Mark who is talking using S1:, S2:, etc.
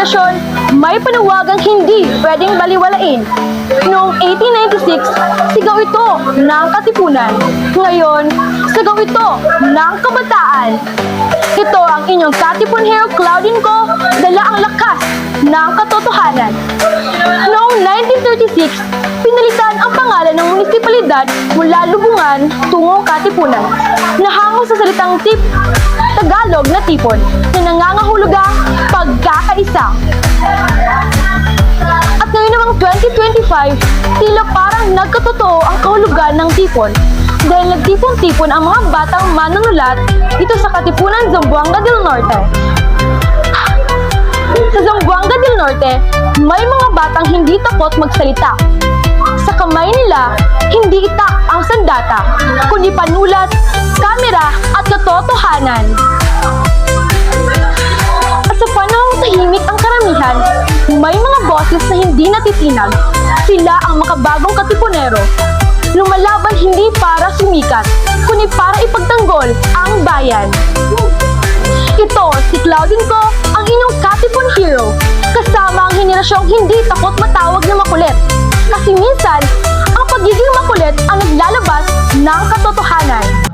S1: henerasyon, may panawagang hindi pwedeng baliwalain. Noong 1896, sigaw ito ng katipunan. Ngayon, sigaw ito ng kabataan. Ito ang inyong katipon hero Claudine Ko, dala ang lakas ng katotohanan. Noong 1936, pinalitan ang pangalan ng munisipalidad mula Lubungan tungo Katipunan. Nahango sa salitang Tagalog na tipon na nangangahulugang pagkakaisa. At ngayon namang 2025, tila parang nagkatotoo ang kahulugan ng tipon dahil nagtipon-tipon ang mga batang manunulat dito sa Katipunan, Zamboanga del Norte. Sa Zamboanga del Norte, may mga batang hindi takot magsalita. Sa kamay nila, hindi itak ang sandata, kundi panulat, kamera at katotohanan. At sa panahong tahimik ang karamihan, may mga boses na hindi natitinag. Sila ang makabagong katipunero. Lumalaban hindi para sumikat, kundi para ipagtanggol ang bayan. Ito si Claudine Ko, ang inyong katipon hero, kasama ang henerasyong hindi takot matawag na makulit. Kasi minsan, ang pagiging makulit ang naglalabas ng katotohanan.